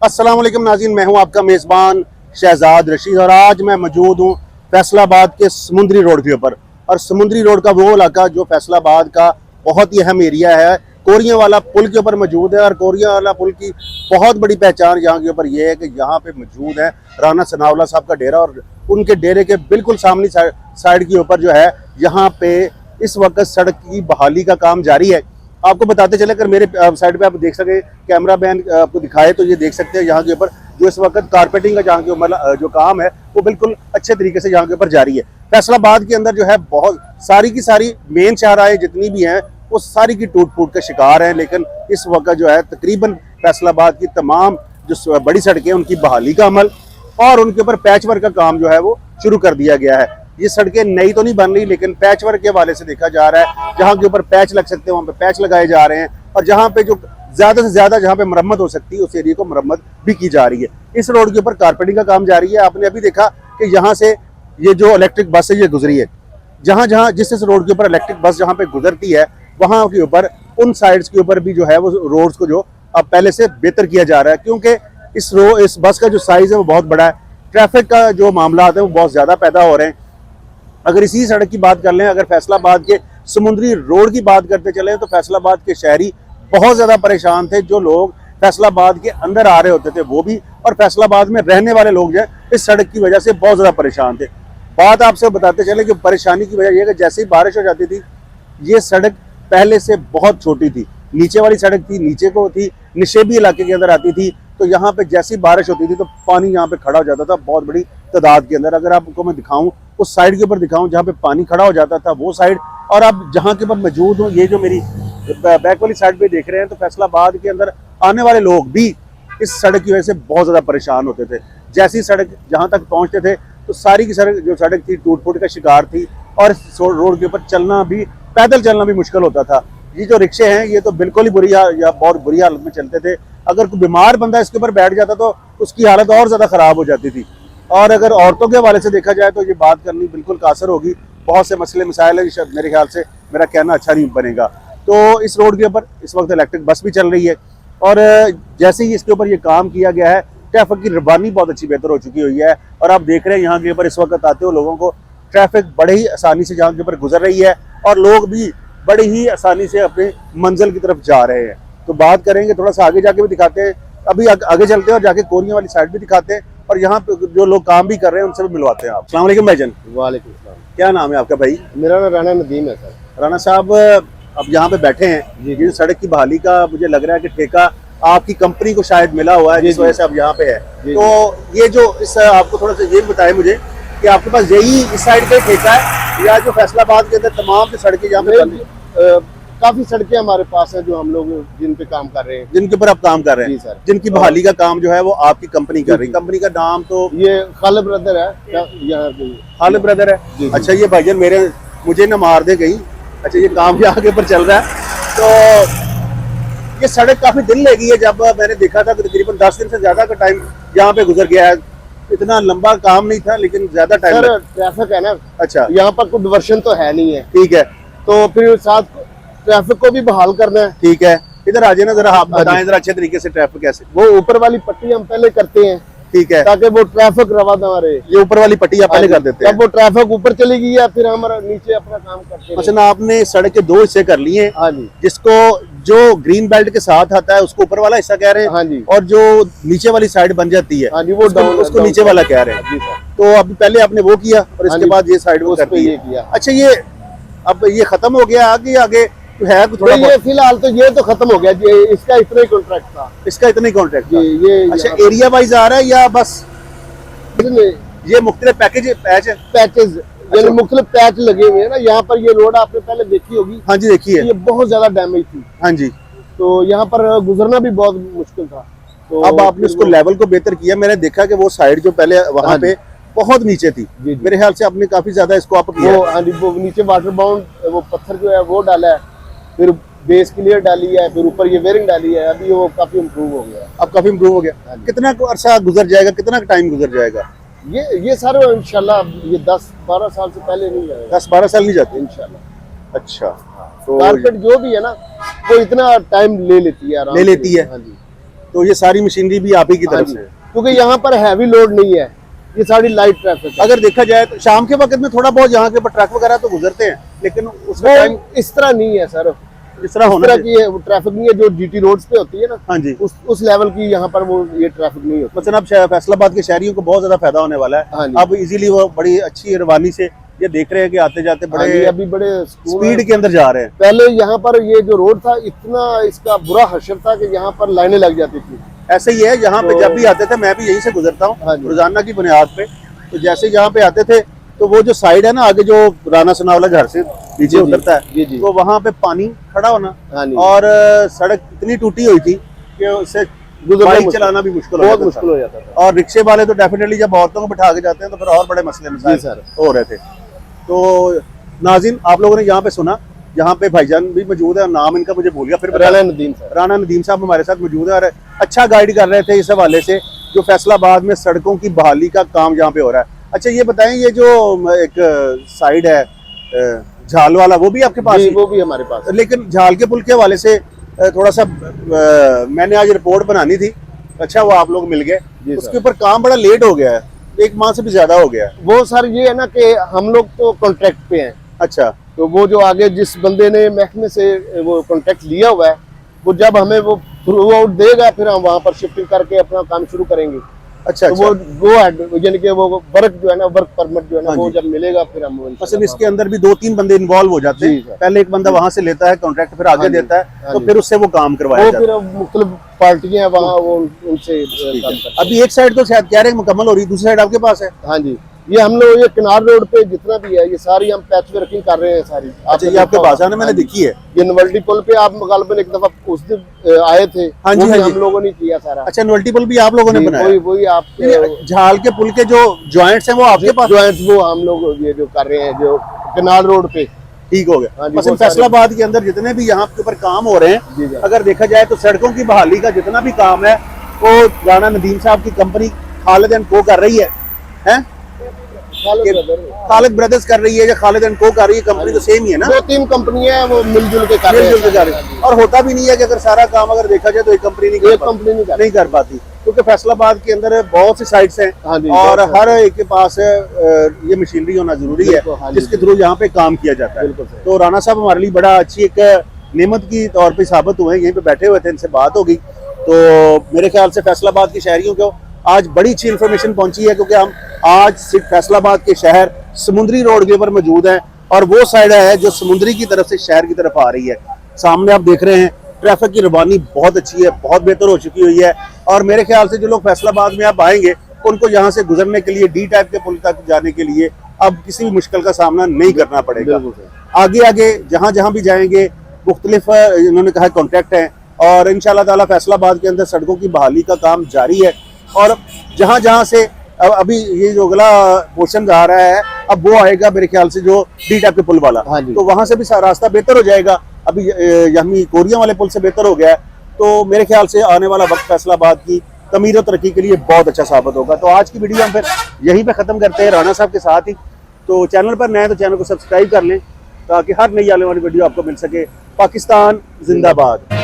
अस्सलाम वालेकुम नाज़रीन, मैं हूं आपका मेज़बान शहजाद रशीद और आज मैं मौजूद हूं फैसलाबाद के समुंदरी रोड के ऊपर। और समुंदरी रोड का वो इलाका जो फैसलाबाद का बहुत ही अहम एरिया है, कोरियां वाला पुल के ऊपर मौजूद है। और कोरियां वाला पुल की बहुत बड़ी पहचान यहाँ के ऊपर ये है कि यहाँ पे मौजूद है राना सनाउल्लाह साहब का डेरा, और उनके डेरे के बिल्कुल सामने साइड के ऊपर जो है यहाँ पे इस वक्त सड़क की बहाली का काम जारी है। आपको बताते चले, अगर मेरे साइड पे आप देख सके, कैमरा मैन आपको दिखाए तो ये देख सकते हैं यहाँ के ऊपर जो इस वक्त कारपेटिंग का जहाँ के ऊपर जो काम है वो बिल्कुल अच्छे तरीके से यहाँ के ऊपर जारी है। फैसलाबाद के अंदर जो है बहुत सारी की सारी मेन शाहराहें जितनी भी हैं वो सारी की टूट फूट का शिकार हैं, लेकिन इस वक्त जो है तकरीबन फैसलाबाद की तमाम जो बड़ी सड़कें उनकी बहाली का अमल और उनके ऊपर पैच वर्क का काम जो है वो शुरू कर दिया गया है। ये सड़कें नई तो नहीं बन रही, लेकिन पैच वर्क के हवाले से देखा जा रहा है, जहाँ के ऊपर पैच लग सकते हैं वहाँ पे पैच लगाए जा रहे हैं, और जहाँ पे जो ज्यादा से ज्यादा जहाँ पे मरम्मत हो सकती है उस एरिया को मरम्मत भी की जा रही है। इस रोड के ऊपर कारपेटिंग का काम जारी है। आपने अभी देखा कि यहाँ से ये जो इलेक्ट्रिक बस है ये गुजरी है, जहाँ जहाँ जिस रोड के ऊपर इलेक्ट्रिक बस जहाँ पे गुजरती है वहाँ के ऊपर उन साइड्स के ऊपर भी जो है वो रोड्स को जो अब पहले से बेहतर किया जा रहा है, क्योंकि इस बस का जो साइज है वो बहुत बड़ा है। ट्रैफिक का जो मामला है वो बहुत ज्यादा पैदा हो रहे हैं। अगर इसी सड़क की बात कर लें, अगर फैसलाबाद के समुद्री रोड की बात करते चले तो फैसलाबाद के शहरी बहुत ज्यादा परेशान थे। जो लोग फैसलाबाद के अंदर आ रहे होते थे वो भी, और फैसलाबाद में रहने वाले लोग जो है इस सड़क की वजह से बहुत ज्यादा परेशान थे। बात आपसे बताते चले कि परेशानी की वजह यह कि जैसे ही बारिश हो जाती थी ये सड़क पहले से बहुत छोटी थी, नीचे वाली सड़क थी, नीचे को थी, निशेबी इलाके के अंदर आती थी, तो यहाँ पे जैसी बारिश होती थी तो पानी यहाँ पे खड़ा हो जाता था बहुत बड़ी तादाद के अंदर। अगर आपको मैं दिखाऊं उस साइड के ऊपर दिखाऊं जहाँ पे पानी खड़ा हो जाता था वो साइड, और अब जहाँ के ऊपर मौजूद हूँ ये जो मेरी बैक वाली साइड पे देख रहे हैं, तो फैसलाबाद के अंदर आने वाले लोग भी इस सड़क की वजह से बहुत ज्यादा परेशान होते थे। जैसी सड़क जहाँ तक पहुँचते थे तो सारी की सड़क जो सड़क थी टूट फूट का शिकार थी, और इस रोड के ऊपर चलना भी, पैदल चलना भी मुश्किल होता था। ये जो रिक्शे हैं ये तो बिल्कुल ही या बहुत बुरी हालत में चलते थे। अगर कोई बीमार बंदा इसके ऊपर बैठ जाता तो उसकी हालत और ज्यादा खराब हो जाती थी। और अगर औरतों के हवाले से देखा जाए तो ये बात करनी बिल्कुल कासर होगी। बहुत से मसले मसाइल है, मेरे ख्याल से मेरा कहना अच्छा नहीं बनेगा। तो इस रोड के ऊपर इस वक्त इलेक्ट्रिक बस भी चल रही है, और जैसे ही इसके ऊपर ये काम किया गया है ट्रैफिक की रवानी बहुत अच्छी बेहतर हो चुकी हुई है। और आप देख रहे हैं यहाँ के ऊपर इस वक्त आते हो लोगों को ट्रैफिक बड़े ही आसानी से यहाँ के ऊपर गुजर रही है, और लोग भी बड़ी ही आसानी से अपनी मंजिल की तरफ जा रहे हैं। तो बात करेंगे, थोड़ा सा आगे जाके भी दिखाते हैं, अभी आगे चलते हैं और जाके कोरियां वाली साइड भी दिखाते हैं, और यहाँ पे जो लोग काम भी कर रहे हैं उनसे भी मिलवाते हैं। आप अस्सलाम वालेकुम भाईजान। वालेकुम सलाम। क्या नाम है आपका भाई? मेरा नाम राना नदीम है सर। राना साहब, अब यहाँ पे बैठे हैं, ये सड़क की बहाली का मुझे लग रहा है कि ठेका आपकी कंपनी को शायद मिला हुआ है जिस वजह से अब यहाँ पे है। तो ये जो इस आपको थोड़ा सा ये बताए मुझे कि आपके पास यही इस साइड का ठेका है या जो फैसलाबाद के अंदर तमाम जो सड़कें यहाँ पे काफी सड़कें हमारे पास हैं जो हम लोग जिन पे काम कर रहे हैं, जिनके ऊपर आप काम कर रहे हैं सर, जिनकी बहाली का काम जो है वो आपकी कंपनी कर रही है। कंपनी का नाम तो ये खालिद ब्रदर है, यहाँ खालिद ब्रदर है। अच्छा, ये भाईजान मुझे ना मार दे गई। अच्छा, ये काम यहाँ के ऊपर चल रहा है। तो ये सड़क काफी दिन लगी है, जब मैंने देखा था तकरीबन 10 दिन से ज्यादा का टाइम यहाँ पे गुजर गया है। इतना लंबा काम नहीं था लेकिन ज्यादा टाइम ट्रैफिक है ना। अच्छा, यहाँ पर कोई डिवर्शन तो है नहीं है, ठीक है। तो फिर साथ ट्रैफिक को भी बहाल करना है। ठीक है, इधर आ जाए ना जरा, आप बताएं जरा अच्छे तरीके से ट्रैफिक कैसे। वो ऊपर वाली पट्टी हम पहले करते हैं, ठीक है, ताकि वो ट्रैफिक रवा ना रहे। ये ऊपर वाली पट्टी आप पहले कर देते हैं, जब वो ट्रैफिक ऊपर चली गई है फिर हमारा नीचे अपना काम करते हैं। अच्छा, आपने सड़क के 2 हिस्से कर लिए। हाँ जी। जिसको जो ग्रीन बेल्ट के साथ आता है उसको ऊपर वाला हिस्सा कह रहे हैं। हाँ जी। और जो नीचे वाली साइड बन जाती है, हाँ जी, वो उसको नीचे वाला कह रहे हैं। जी सर। तो अभी पहले आपने वो किया और इसके बाद ये साइड वो कर किया। अच्छा, ये अब ये खत्म हो गया, आगे आगे है थोड़ा? ये फिलहाल तो ये तो खत्म हो गया जी, इसका इतना ही कॉन्ट्रैक्ट था। इसका इतना ही कॉन्ट्रैक्ट था? ये अच्छा, एरिया वाइज आ रहा है या बस ये मुख्तलिफ पैचेज यानी मुख्तलिफ पैच लगे हुए हैं ना। यहाँ पर ये रोड आपने पहले देखी होगी। हाँ जी, देखी है। ये बहुत ज्यादा डैमेज थी। हाँ जी। तो यहाँ पर गुजरना भी बहुत मुश्किल था। तो अब आपने उसको लेवल को बेहतर किया। मैंने देखा कि वो साइड जो पहले वहाँ पे बहुत नीचे थी, मेरे ख्याल से आपने काफी ज्यादा इसको अप किया। हाँ जी, वो नीचे वाटर बाउंड वो पत्थर जो है वो डाला है, फिर बेस क्लियर डाली है, फिर ऊपर ये वेयरिंग डाली है। अभी वो काफी इम्प्रूव हो गया। अब काफी इम्प्रूव हो गया। कितना अरसा गुजर जाएगा, कितना टाइम गुजर जाएगा? ये सारे इंशाल्लाह ये 10-12 साल से पहले नहीं जाएगा। 10-12 साल नहीं जाते इंशाल्लाह। अच्छा, तो कारपेट जो भी है ना वो इतना टाइम ले लेती है, ले लेती है। हाँ जी। तो ये सारी मशीनरी भी आप ही की हाँ तरफ जी, से है। क्योंकि यहाँ पर हैवी लोड नहीं है, ये सारी लाइट ट्रैफिक है। अगर देखा जाए तो शाम के वक्त में थोड़ा बहुत यहाँ के ऊपर ट्रक वगैरह तो गुजरते हैं, लेकिन उसका वो टाइम इस तरह नहीं है सर, इस तरह इस होना तरह चाहिए। की ट्रैफिक नहीं है जो जीटी रोड्स पे होती है ना, हाँ जी, उस लेवल की यहाँ पर वो ये ट्रैफिक नहीं होती। मतलब अब फैसलाबाद के शहरियों को बहुत ज्यादा फायदा होने वाला हाँ है। जी। अब इजीली वो बड़ी अच्छी रवानी से ये देख रहे हैं कि आते जाते हाँ जी, बड़े अभी बड़े स्पीड के अंदर जा रहे हैं। पहले यहाँ पर ये जो रोड था इतना इसका बुरा हशर था कि यहाँ पर लाइनें लग जाती थी। ऐसे ही है, यहाँ पे जब भी आते थे, मैं भी यहीं से गुजरता हाँ हूँ जी। रोजाना की बुनियाद पे, तो जैसे यहाँ पे आते थे तो वो जो साइड है ना आगे जो राना सनावला घर से नीचे जी, उतरता जी, है, जी। तो वहाँ पे पानी खड़ा होना हाँ जी, और सड़क इतनी टूटी हुई थी कि उससे गुजरना बाइक मुश्किल- चलाना भी मुश्किल हो बहुत जाता मुश्किल था। हो जाता था। और रिक्शे वाले तो डेफिनेटली जब औरतों को बिठा के जाते हैं तो फिर और बड़े मसले मसाइल सर। हो रहे थे। तो नाज़रीन, आप लोगों ने यहाँ पे सुना, यहाँ पे भाईजान भी मौजूद है और नाम इनका मुझे भूल गया, फिर राणा नदीम सर, राणा नदीम साहब हमारे साथ मौजूद है और अच्छा गाइड कर रहे थे इस हवाले से जो फैसलाबाद में सड़कों की बहाली का काम यहाँ पे हो रहा है। अच्छा ये बताएं, ये जो एक साइड है झाल वाला, वो भी आपके पास जी, ही? वो भी हमारे पास है। लेकिन झाल के पुल के हवाले से थोड़ा सा मैंने आज रिपोर्ट बनानी थी, अच्छा वो आप लोग मिल गए, जी उसके सर। ऊपर काम बड़ा लेट हो गया है, 1 माह से भी ज्यादा हो गया है। वो सर ये है ना कि हम लोग तो कॉन्ट्रैक्ट पे हैं, अच्छा, तो वो जो आगे जिस बंदे ने महकमे से वो कॉन्ट्रैक्ट लिया हुआ है, वो जब हमें वो थ्रू आउट देगा फिर हम वहाँ पर शिफ्टिंग करके अपना काम शुरू करेंगे। अच्छा, तो अच्छा। वो यानी कि वो वर्क जो है ना, वर्क परमिट जो है ना, हाँ वो जी। जब मिलेगा फिर हम वो असल इसके अंदर भी 2-3 बंदे इन्वॉल्व हो जाते जी हैं, सर। पहले एक बंदा वहां से लेता है कॉन्ट्रैक्ट, फिर आगे हाँ जी, देता है, हाँ तो जी। फिर उससे वो काम करवाया वो जाता फिर है। अब मुख्तलिफ पार्टियां हैं वहाँ, वो उनसे ठीक काम है। करते हैं। अभी एक साइड तो शायद कह रहे हैं मुकम्मल हो रही है, दूसरी साइड आपके पास है? हाँ जी, ये हम लोग ये किनार रोड पे जितना भी है ये सारी हम पैच वर्किंग कर रहे हैं सारी। अच्छा, ये आपके पास है ना, मैंने देखी है। ये नवल्टी पुल पे आप गालबन एक दफा उस दिन आए थे, हाँ जी, वो भी हाँ जी। हम लोगों ने किया सारा। अच्छा, मल्टीपल भी आप लोगों ने जी, बनाया? वही आप नहीं, झाल के पुल के जो जॉइंट्स हैं वो आपके पास? ज्वाइंट्स वो हम लोग ये जो कर रहे हैं जो किनार रोड पे। ठीक हो गया। हाँ जी, बस वो सारे- फैसलाबाद के अंदर जितने भी यहाँ के ऊपर काम हो रहे जी, हैं, जी। अगर देखा जाए तो सड़कों की बहाली का जितना भी काम है वो राणा नदीम साहब की कंपनी खालिद एंड को कर रही है, हैं? खालिद ब्रदर्स कर रही है या खालिद एंड को कर रही है, कंपनी तो सेम ही है ना? 2-3 कंपनियां हैं वो मिलजुल के कर रहे मिलजुल के कर हैं। रही है। और होता भी नहीं है कि अगर सारा काम अगर देखा जाए तो एक कंपनी नहीं एक कंपनी नहीं कर नहीं कर पाती, क्योंकि फैसलाबाद के अंदर बहुत सी साइट्स हैं हाँ जी, और बहुत हर एक के पास ये मशीनरी होना जरूरी है बिल्कुल, हाँ जी, जिसके थ्रू यहाँ पे काम किया जाता है। बिल्कुल सही। तो राणा साहब हमारे लिए बड़ा अच्छी एक नेमत की तौर पे साबित हुए, यहीं पे बैठे हुए थे, इनसे बात हो गई, तो मेरे ख्याल से फैसलाबाद के शहरियों को आज बड़ी अच्छी इन्फॉर्मेशन पहुंची है, क्योंकि हम आज सिर्फ फैसलाबाद के शहर समुद्री रोड के ऊपर मौजूद हैं और वो साइड है जो समुद्री की तरफ से शहर की तरफ आ रही है। सामने आप देख रहे हैं ट्रैफिक की रवानी बहुत अच्छी है, बहुत बेहतर हो चुकी हुई है, और मेरे ख्याल से जो लोग फैसलाबाद में आप आएंगे उनको यहाँ से गुजरने के लिए डी टाइप के पुल तक जाने के लिए अब किसी भी मुश्किल का सामना नहीं करना पड़ेगा। आगे आगे जहाँ जहाँ भी जाएंगे मुख्तलिफ इन्होंने कहा कॉन्ट्रैक्ट हैं और इंशाल्लाह ताला फैसलाबाद के अंदर सड़कों की बहाली का काम जारी है, और जहाँ जहाँ से अभी ये जो अगला पोर्शन आ रहा है अब वो आएगा मेरे ख्याल से जो डी टाइप के पुल वाला, हाँ जी। तो वहां से भी रास्ता बेहतर हो जाएगा। अभी यही कोरिया वाले पुल से बेहतर हो गया है, तो मेरे ख्याल से आने वाला वक्त फैसलाबाद की तमीर और तरक्की के लिए बहुत अच्छा साबित होगा। तो आज की वीडियो हम फिर यहीं पे ख़त्म करते हैं राणा साहब के साथ ही। तो चैनल पर नए हैं तो चैनल को सब्सक्राइब कर लें ताकि हर नई आने वाली वीडियो आपको मिल सके। पाकिस्तान जिंदाबाद।